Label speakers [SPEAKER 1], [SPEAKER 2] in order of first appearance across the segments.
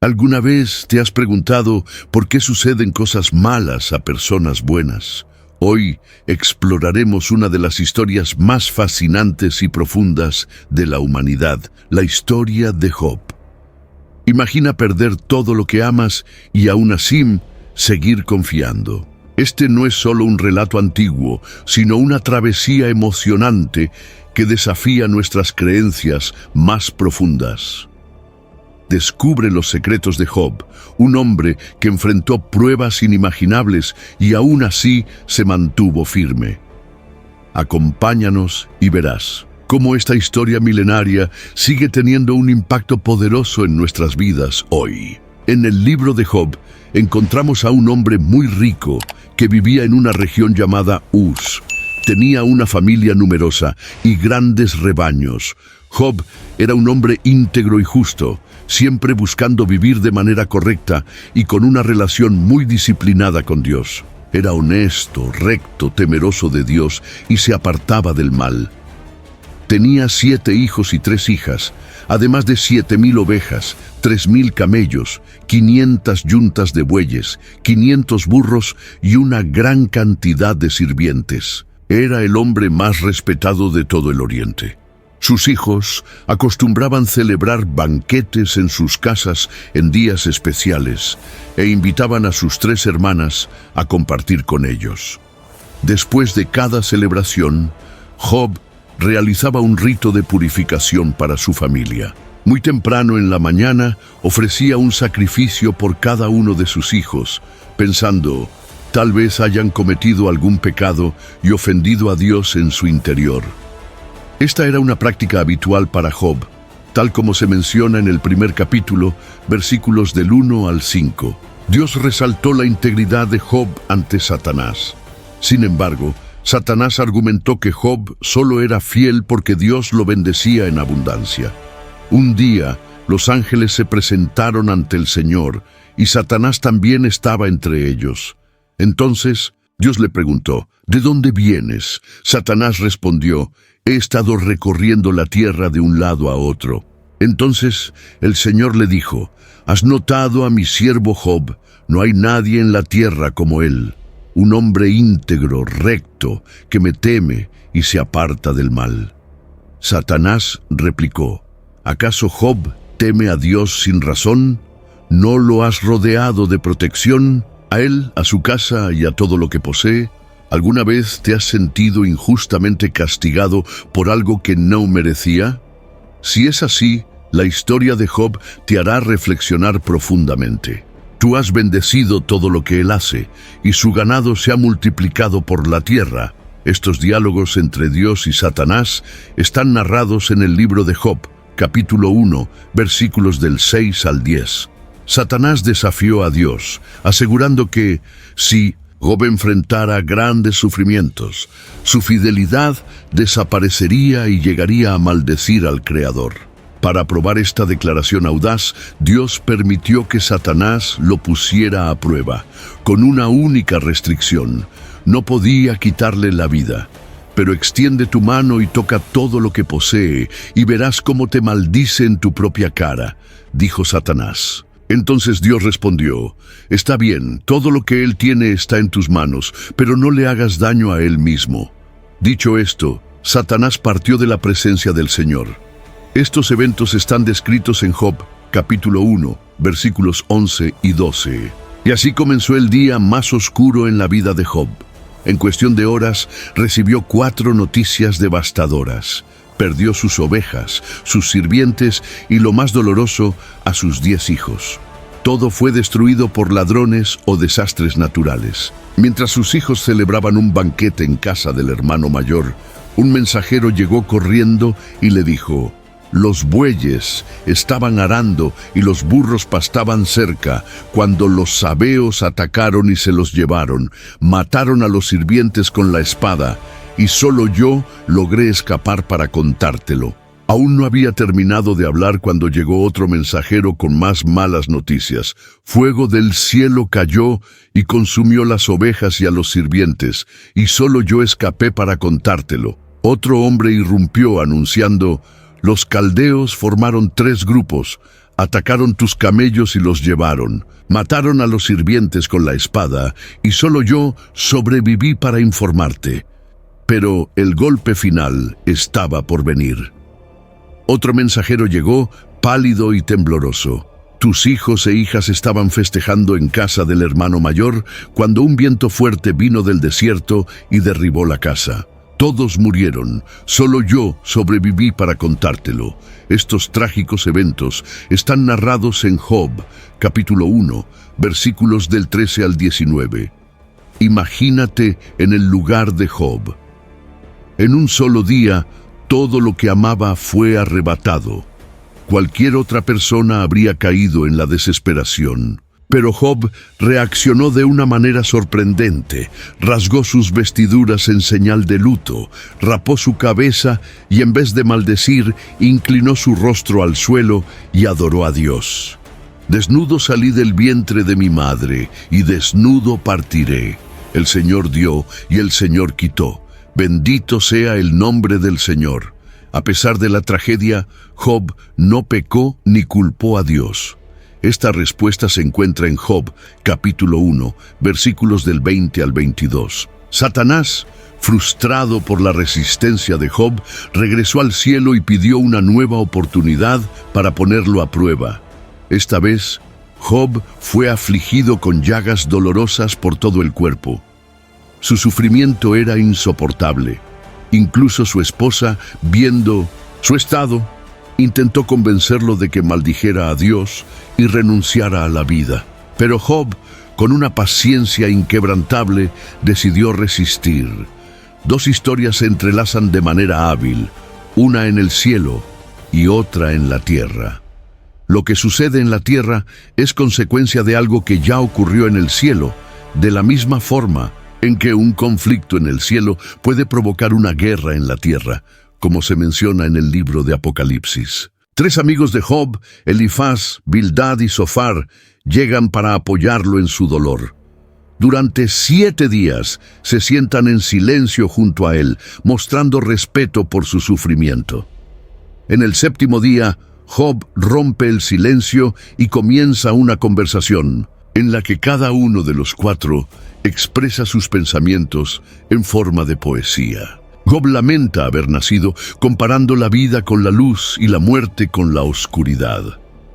[SPEAKER 1] ¿Alguna vez te has preguntado por qué suceden cosas malas a personas buenas? Hoy exploraremos una de las historias más fascinantes y profundas de la humanidad, la historia de Job. Imagina perder todo lo que amas y aún así seguir confiando. Este no es solo un relato antiguo, sino una travesía emocionante que desafía nuestras creencias más profundas. Descubre los secretos de Job, un hombre que enfrentó pruebas inimaginables y aún así se mantuvo firme. Acompáñanos y verás cómo esta historia milenaria sigue teniendo un impacto poderoso en nuestras vidas hoy. En el libro de Job encontramos a un hombre muy rico que vivía en una región llamada Uz. Tenía una familia numerosa y grandes rebaños. Job era un hombre íntegro y justo, siempre buscando vivir de manera correcta y con una relación muy disciplinada con Dios. Era honesto, recto, temeroso de Dios y se apartaba del mal. Tenía 7 hijos y 3 hijas, además de 7,000 ovejas, 3,000 camellos, 500 yuntas de bueyes, 500 burros y una gran cantidad de sirvientes. Era el hombre más respetado de todo el Oriente. Sus hijos acostumbraban celebrar banquetes en sus casas en días especiales e invitaban a sus 3 hermanas a compartir con ellos. Después de cada celebración, Job realizaba un rito de purificación para su familia. Muy temprano en la mañana ofrecía un sacrificio por cada uno de sus hijos, pensando, tal vez hayan cometido algún pecado y ofendido a Dios en su interior. Esta era una práctica habitual para Job, tal como se menciona en el primer capítulo, versículos del 1 al 5. Dios resaltó la integridad de Job ante Satanás. Sin embargo, Satanás argumentó que Job solo era fiel porque Dios lo bendecía en abundancia. Un día, los ángeles se presentaron ante el Señor y Satanás también estaba entre ellos. Entonces, Dios le preguntó, ¿de dónde vienes? Satanás respondió, he estado recorriendo la tierra de un lado a otro. Entonces, el Señor le dijo, ¿has notado a mi siervo Job? No hay nadie en la tierra como él. Un hombre íntegro, recto, que me teme y se aparta del mal. Satanás replicó, ¿acaso Job teme a Dios sin razón? ¿No lo has rodeado de protección? A él, a su casa y a todo lo que posee. ¿Alguna vez te has sentido injustamente castigado por algo que no merecía? Si es así, la historia de Job te hará reflexionar profundamente. Tú has bendecido todo lo que él hace, y su ganado se ha multiplicado por la tierra. Estos diálogos entre Dios y Satanás están narrados en el libro de Job, capítulo 1, versículos del 6 al 10. Satanás desafió a Dios, asegurando que, si Job enfrentara grandes sufrimientos, su fidelidad desaparecería y llegaría a maldecir al Creador. Para probar esta declaración audaz, Dios permitió que Satanás lo pusiera a prueba, con una única restricción. No podía quitarle la vida. Pero extiende tu mano y toca todo lo que posee, y verás cómo te maldice en tu propia cara, dijo Satanás. Entonces Dios respondió, está bien, todo lo que él tiene está en tus manos, pero no le hagas daño a él mismo. Dicho esto, Satanás partió de la presencia del Señor. Estos eventos están descritos en Job, capítulo 1, versículos 11 y 12. Y así comenzó el día más oscuro en la vida de Job. En cuestión de horas, recibió 4 noticias devastadoras. Perdió sus ovejas, sus sirvientes y, lo más doloroso, a sus 10 hijos. Todo fue destruido por ladrones o desastres naturales. Mientras sus hijos celebraban un banquete en casa del hermano mayor, un mensajero llegó corriendo y le dijo, los bueyes estaban arando y los burros pastaban cerca cuando los sabeos atacaron y se los llevaron, mataron a los sirvientes con la espada, y solo yo logré escapar para contártelo. Aún no había terminado de hablar cuando llegó otro mensajero con más malas noticias. Fuego del cielo cayó y consumió las ovejas y a los sirvientes, y solo yo escapé para contártelo. Otro hombre irrumpió anunciando, los caldeos formaron 3 grupos, Atacaron tus camellos y los llevaron. Mataron a los sirvientes con la espada, y solo yo sobreviví para informarte. Pero el golpe final estaba por venir. Otro mensajero llegó, pálido y tembloroso. Tus hijos e hijas estaban festejando en casa del hermano mayor cuando un viento fuerte vino del desierto y derribó la casa. Todos murieron, solo yo sobreviví para contártelo. Estos trágicos eventos están narrados en Job, capítulo 1, versículos del 13 al 19. Imagínate en el lugar de Job. En un solo día, todo lo que amaba fue arrebatado. Cualquier otra persona habría caído en la desesperación. Pero Job reaccionó de una manera sorprendente. Rasgó sus vestiduras en señal de luto, rapó su cabeza y en vez de maldecir, inclinó su rostro al suelo y adoró a Dios. Desnudo salí del vientre de mi madre y desnudo partiré. El Señor dio y el Señor quitó. Bendito sea el nombre del Señor. A pesar de la tragedia, Job no pecó ni culpó a Dios. Esta respuesta se encuentra en Job, capítulo 1, versículos del 20 al 22. Satanás, frustrado por la resistencia de Job, regresó al cielo y pidió una nueva oportunidad para ponerlo a prueba. Esta vez, Job fue afligido con llagas dolorosas por todo el cuerpo. Su sufrimiento era insoportable. Incluso su esposa, viendo su estado, intentó convencerlo de que maldijera a Dios y renunciara a la vida. Pero Job, con una paciencia inquebrantable, decidió resistir. Dos historias se entrelazan de manera hábil, una en el cielo y otra en la tierra. Lo que sucede en la tierra es consecuencia de algo que ya ocurrió en el cielo, de la misma forma en que un conflicto en el cielo puede provocar una guerra en la tierra, como se menciona en el libro de Apocalipsis. Tres amigos de Job, Elifaz, Bildad y Zofar, llegan para apoyarlo en su dolor. Durante 7 días se sientan en silencio junto a él, mostrando respeto por su sufrimiento. En el 7º día, Job rompe el silencio y comienza una conversación, en la que cada uno de los 4 expresa sus pensamientos en forma de poesía. Job lamenta haber nacido, comparando la vida con la luz y la muerte con la oscuridad.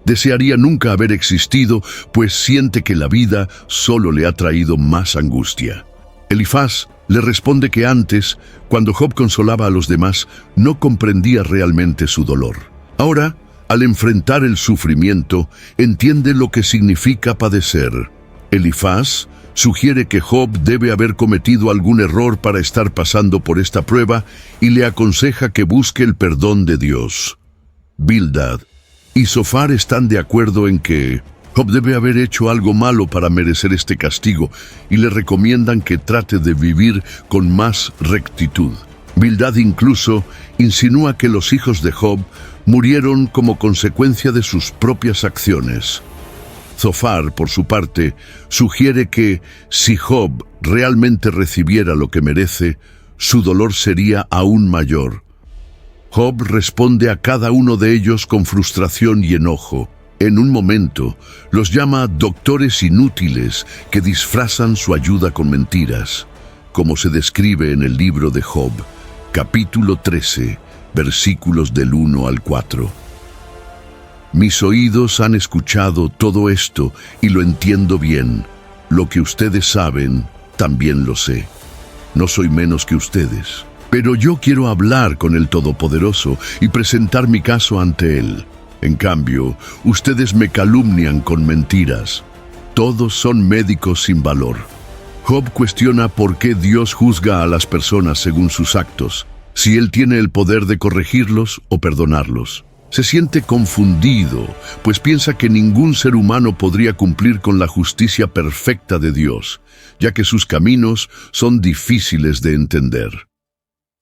[SPEAKER 1] Desearía nunca haber existido, pues siente que la vida solo le ha traído más angustia. Elifaz le responde que antes, cuando Job consolaba a los demás, no comprendía realmente su dolor. Ahora, al enfrentar el sufrimiento, entiende lo que significa padecer. Elifaz sugiere que Job debe haber cometido algún error para estar pasando por esta prueba y le aconseja que busque el perdón de Dios. Bildad y Zofar están de acuerdo en que Job debe haber hecho algo malo para merecer este castigo y le recomiendan que trate de vivir con más rectitud. Bildad incluso insinúa que los hijos de Job murieron como consecuencia de sus propias acciones. Zofar, por su parte, sugiere que si Job realmente recibiera lo que merece, su dolor sería aún mayor. Job responde a cada uno de ellos con frustración y enojo. En un momento, los llama doctores inútiles que disfrazan su ayuda con mentiras, como se describe en el libro de Job, capítulo 13, versículos del 1 al 4. Mis oídos han escuchado todo esto y lo entiendo bien. Lo que ustedes saben, también lo sé. No soy menos que ustedes. Pero yo quiero hablar con el Todopoderoso y presentar mi caso ante Él. En cambio, ustedes me calumnian con mentiras. Todos son médicos sin valor. Job cuestiona por qué Dios juzga a las personas según sus actos, si Él tiene el poder de corregirlos o perdonarlos. Se siente confundido, pues piensa que ningún ser humano podría cumplir con la justicia perfecta de Dios, ya que sus caminos son difíciles de entender.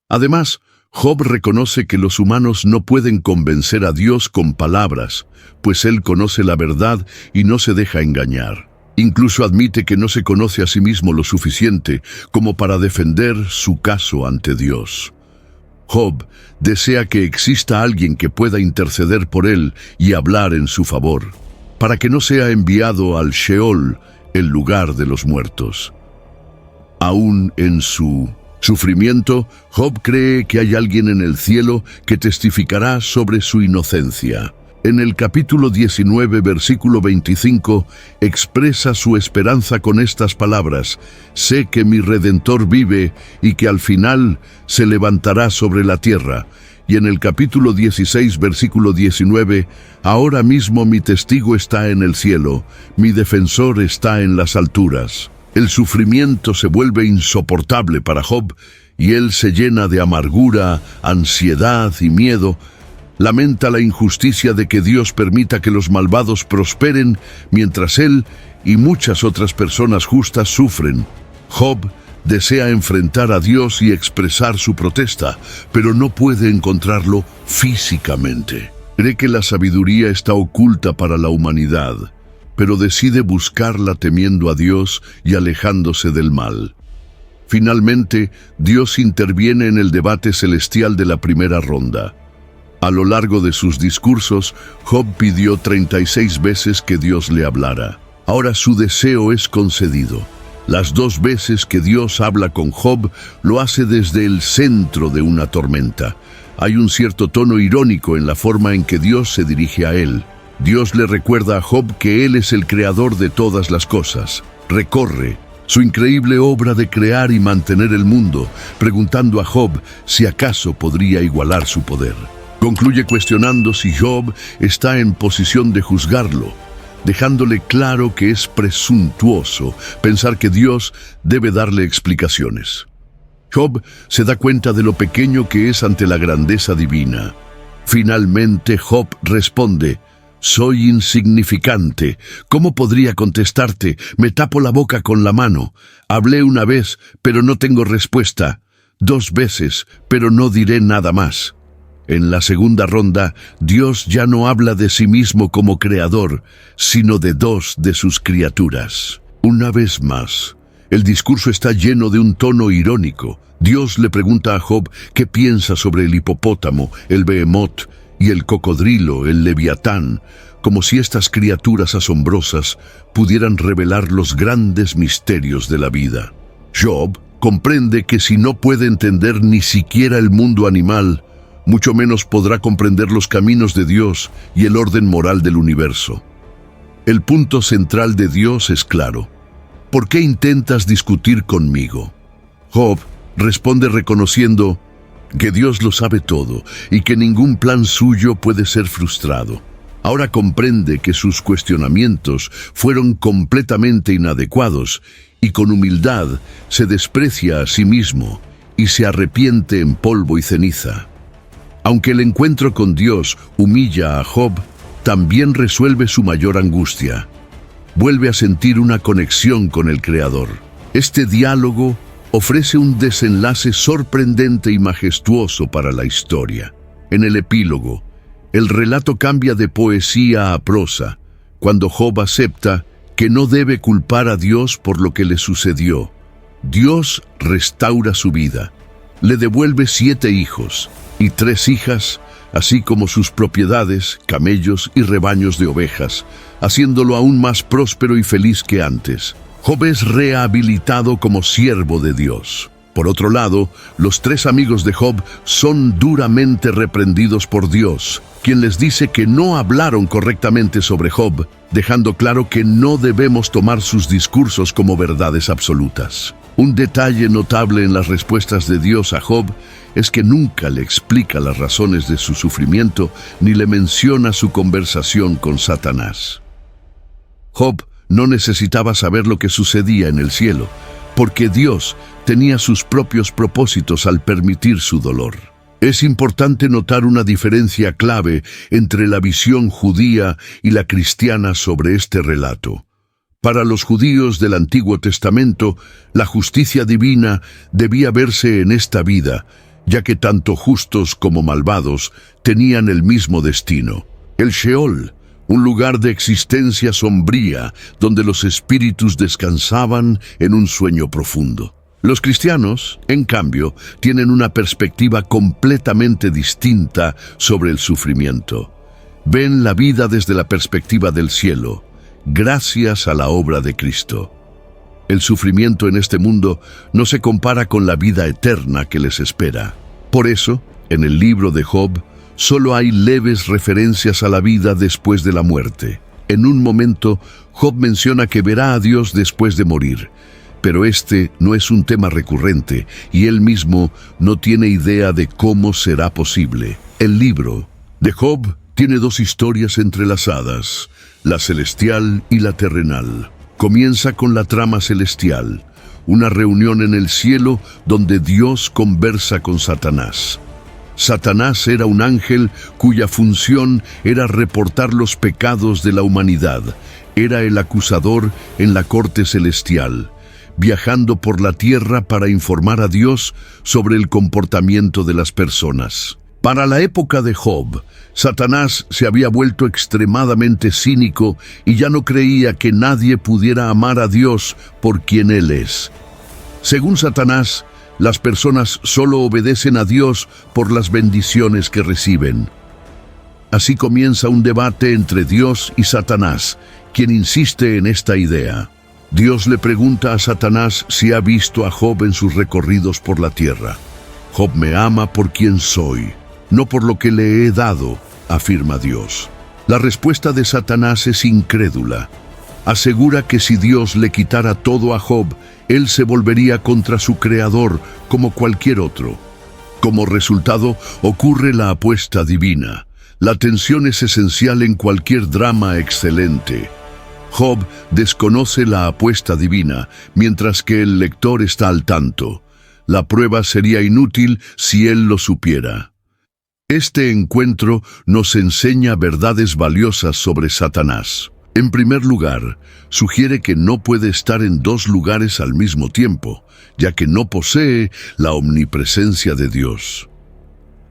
[SPEAKER 1] Además, Job reconoce que los humanos no pueden convencer a Dios con palabras, pues Él conoce la verdad y no se deja engañar. Incluso admite que no se conoce a sí mismo lo suficiente como para defender su caso ante Dios. Job desea que exista alguien que pueda interceder por él y hablar en su favor, para que no sea enviado al Sheol, el lugar de los muertos. Aún en su sufrimiento, Job cree que hay alguien en el cielo que testificará sobre su inocencia. En el capítulo 19, versículo 25, expresa su esperanza con estas palabras: «Sé que mi Redentor vive y que al final se levantará sobre la tierra». Y en el capítulo 16, versículo 19, «Ahora mismo mi testigo está en el cielo, mi defensor está en las alturas». El sufrimiento se vuelve insoportable para Job y él se llena de amargura, ansiedad y miedo. Lamenta la injusticia de que Dios permita que los malvados prosperen mientras él y muchas otras personas justas sufren. Job desea enfrentar a Dios y expresar su protesta, pero no puede encontrarlo físicamente. Cree que la sabiduría está oculta para la humanidad, pero decide buscarla temiendo a Dios y alejándose del mal. Finalmente, Dios interviene en el debate celestial de la primera ronda. A lo largo de sus discursos, Job pidió 36 veces que Dios le hablara. Ahora su deseo es concedido. Las 2 veces que Dios habla con Job, lo hace desde el centro de una tormenta. Hay un cierto tono irónico en la forma en que Dios se dirige a él. Dios le recuerda a Job que él es el creador de todas las cosas. Recorre su increíble obra de crear y mantener el mundo, preguntando a Job si acaso podría igualar su poder. Concluye cuestionando si Job está en posición de juzgarlo, dejándole claro que es presuntuoso pensar que Dios debe darle explicaciones. Job se da cuenta de lo pequeño que es ante la grandeza divina. Finalmente Job responde: «Soy insignificante. ¿Cómo podría contestarte? Me tapo la boca con la mano. Hablé una vez, pero no tengo respuesta. 2 veces, pero no diré nada más». En la segunda ronda, Dios ya no habla de sí mismo como creador, sino de 2 de sus criaturas. Una vez más, el discurso está lleno de un tono irónico. Dios le pregunta a Job qué piensa sobre el hipopótamo, el behemoth y el cocodrilo, el leviatán, como si estas criaturas asombrosas pudieran revelar los grandes misterios de la vida. Job comprende que si no puede entender ni siquiera el mundo animal, mucho menos podrá comprender los caminos de Dios y el orden moral del universo. El punto central de Dios es claro: ¿por qué intentas discutir conmigo? Job responde reconociendo que Dios lo sabe todo y que ningún plan suyo puede ser frustrado. Ahora comprende que sus cuestionamientos fueron completamente inadecuados y con humildad se desprecia a sí mismo y se arrepiente en polvo y ceniza. Aunque el encuentro con Dios humilla a Job, también resuelve su mayor angustia. Vuelve a sentir una conexión con el Creador. Este diálogo ofrece un desenlace sorprendente y majestuoso para la historia. En el epílogo, el relato cambia de poesía a prosa, cuando Job acepta que no debe culpar a Dios por lo que le sucedió. Dios restaura su vida, le devuelve 7 hijos y 3 hijas, así como sus propiedades, camellos y rebaños de ovejas, haciéndolo aún más próspero y feliz que antes. Job es rehabilitado como siervo de Dios. Por otro lado, los 3 amigos de Job son duramente reprendidos por Dios, quien les dice que no hablaron correctamente sobre Job, dejando claro que no debemos tomar sus discursos como verdades absolutas. Un detalle notable en las respuestas de Dios a Job es que nunca le explica las razones de su sufrimiento ni le menciona su conversación con Satanás. Job no necesitaba saber lo que sucedía en el cielo, porque Dios tenía sus propios propósitos al permitir su dolor. Es importante notar una diferencia clave entre la visión judía y la cristiana sobre este relato. Para los judíos del Antiguo Testamento, la justicia divina debía verse en esta vida, ya que tanto justos como malvados tenían el mismo destino: el Sheol, un lugar de existencia sombría donde los espíritus descansaban en un sueño profundo. Los cristianos, en cambio, tienen una perspectiva completamente distinta sobre el sufrimiento. Ven la vida desde la perspectiva del cielo, gracias a la obra de Cristo. El sufrimiento en este mundo no se compara con la vida eterna que les espera. Por eso, en el libro de Job, solo hay leves referencias a la vida después de la muerte. En un momento, Job menciona que verá a Dios después de morir, pero este no es un tema recurrente y él mismo no tiene idea de cómo será posible. El libro de Job tiene dos historias entrelazadas, la celestial y la terrenal. Comienza con la trama celestial, una reunión en el cielo donde Dios conversa con Satanás. Satanás era un ángel cuya función era reportar los pecados de la humanidad. Era el acusador en la corte celestial, viajando por la tierra para informar a Dios sobre el comportamiento de las personas. Para la época de Job, Satanás se había vuelto extremadamente cínico y ya no creía que nadie pudiera amar a Dios por quien Él es. Según Satanás, las personas solo obedecen a Dios por las bendiciones que reciben. Así comienza un debate entre Dios y Satanás, quien insiste en esta idea. Dios le pregunta a Satanás si ha visto a Job en sus recorridos por la tierra. Job me ama por quien soy, no por lo que le he dado, afirma Dios. La respuesta de Satanás es incrédula. Asegura que si Dios le quitara todo a Job, él se volvería contra su creador como cualquier otro. Como resultado, ocurre la apuesta divina. La tensión es esencial en cualquier drama excelente. Job desconoce la apuesta divina, mientras que el lector está al tanto. La prueba sería inútil si él lo supiera. Este encuentro nos enseña verdades valiosas sobre Satanás. En primer lugar, sugiere que no puede estar en dos lugares al mismo tiempo, ya que no posee la omnipresencia de Dios.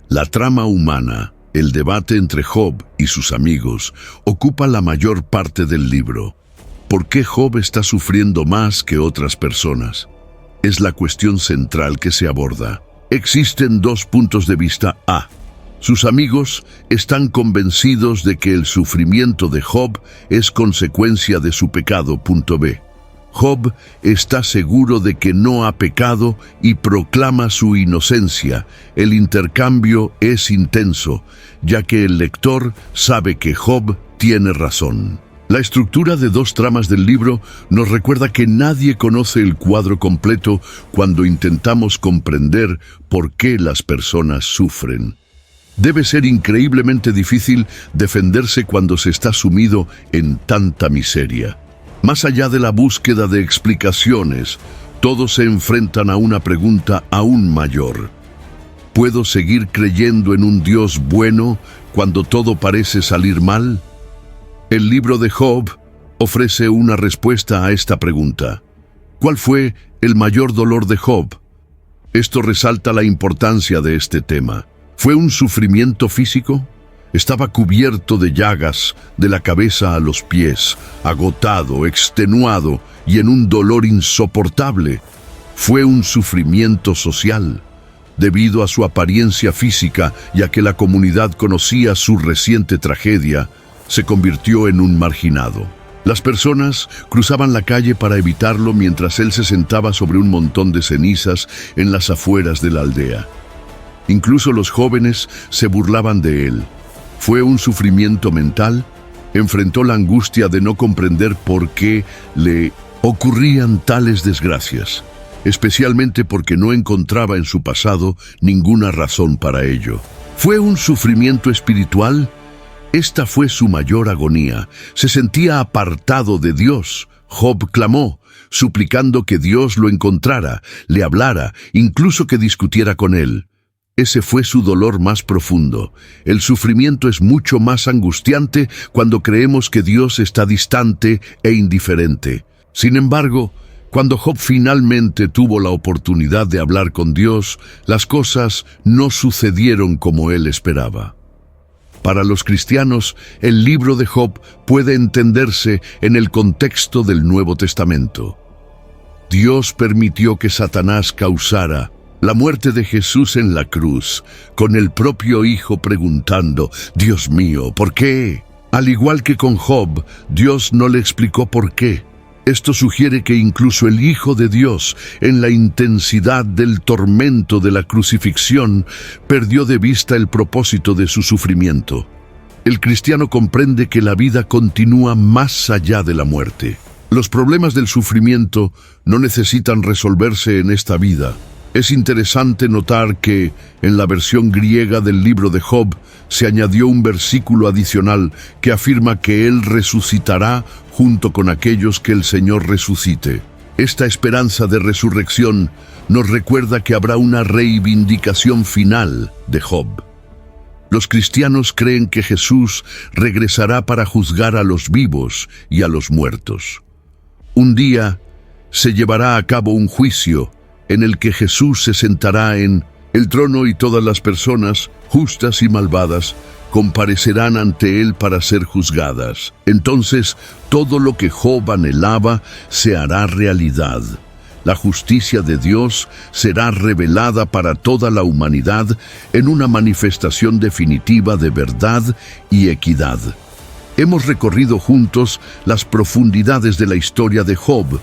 [SPEAKER 1] La trama humana, el debate entre Job y sus amigos, ocupa la mayor parte del libro. ¿Por qué Job está sufriendo más que otras personas? Es la cuestión central que se aborda. Existen dos puntos de vista. A. Sus amigos están convencidos de que el sufrimiento de Job es consecuencia de su pecado. B. Job está seguro de que no ha pecado y proclama su inocencia. El intercambio es intenso, ya que el lector sabe que Job tiene razón. La estructura de dos tramas del libro nos recuerda que nadie conoce el cuadro completo cuando intentamos comprender por qué las personas sufren. Debe ser increíblemente difícil defenderse cuando se está sumido en tanta miseria. Más allá de la búsqueda de explicaciones, todos se enfrentan a una pregunta aún mayor. ¿Puedo seguir creyendo en un Dios bueno cuando todo parece salir mal? El libro de Job ofrece una respuesta a esta pregunta. ¿Cuál fue el mayor dolor de Job? Esto resalta la importancia de este tema. ¿Fue un sufrimiento físico? Estaba cubierto de llagas de la cabeza a los pies, agotado, extenuado y en un dolor insoportable. Fue un sufrimiento social. Debido a su apariencia física y a que la comunidad conocía su reciente tragedia, se convirtió en un marginado. Las personas cruzaban la calle para evitarlo mientras él se sentaba sobre un montón de cenizas en las afueras de la aldea. Incluso los jóvenes se burlaban de él. Fue un sufrimiento mental. Enfrentó la angustia de no comprender por qué le ocurrían tales desgracias, especialmente porque no encontraba en su pasado ninguna razón para ello. ¿Fue un sufrimiento espiritual? Esta fue su mayor agonía. Se sentía apartado de Dios. Job clamó, suplicando que Dios lo encontrara, le hablara, incluso que discutiera con él. Ese fue su dolor más profundo. El sufrimiento es mucho más angustiante cuando creemos que Dios está distante e indiferente. Sin embargo, cuando Job finalmente tuvo la oportunidad de hablar con Dios, las cosas no sucedieron como él esperaba. Para los cristianos, el libro de Job puede entenderse en el contexto del Nuevo Testamento. Dios permitió que Satanás causara la muerte de Jesús en la cruz, con el propio Hijo preguntando, «Dios mío, ¿por qué?». Al igual que con Job, Dios no le explicó por qué. Esto sugiere que incluso el Hijo de Dios, en la intensidad del tormento de la crucifixión, perdió de vista el propósito de su sufrimiento. El cristiano comprende que la vida continúa más allá de la muerte. Los problemas del sufrimiento no necesitan resolverse en esta vida. Es interesante notar que, en la versión griega del libro de Job, se añadió un versículo adicional que afirma que Él resucitará junto con aquellos que el Señor resucite. Esta esperanza de resurrección nos recuerda que habrá una reivindicación final de Job. Los cristianos creen que Jesús regresará para juzgar a los vivos y a los muertos. Un día se llevará a cabo un juicio en el que Jesús se sentará en el trono y todas las personas, justas y malvadas, comparecerán ante Él para ser juzgadas. Entonces, todo lo que Job anhelaba se hará realidad. La justicia de Dios será revelada para toda la humanidad en una manifestación definitiva de verdad y equidad. Hemos recorrido juntos las profundidades de la historia de Job,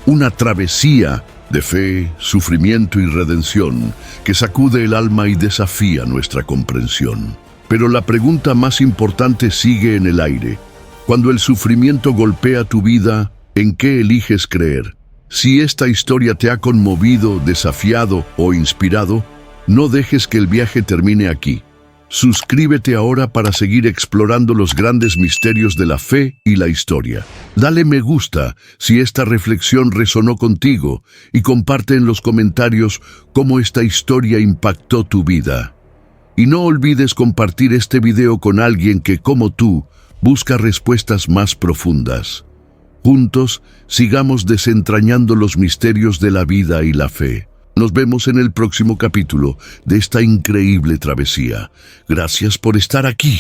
[SPEAKER 1] una travesía de fe, sufrimiento y redención que sacude el alma y desafía nuestra comprensión. Pero la pregunta más importante sigue en el aire. Cuando el sufrimiento golpea tu vida, ¿en qué eliges creer? Si esta historia te ha conmovido, desafiado o inspirado, no dejes que el viaje termine aquí. Suscríbete ahora para seguir explorando los grandes misterios de la fe y la historia. Dale me gusta si esta reflexión resonó contigo y comparte en los comentarios cómo esta historia impactó tu vida. Y no olvides compartir este video con alguien que, como tú, busca respuestas más profundas. Juntos, sigamos desentrañando los misterios de la vida y la fe. Nos vemos en el próximo capítulo de esta increíble travesía. Gracias por estar aquí.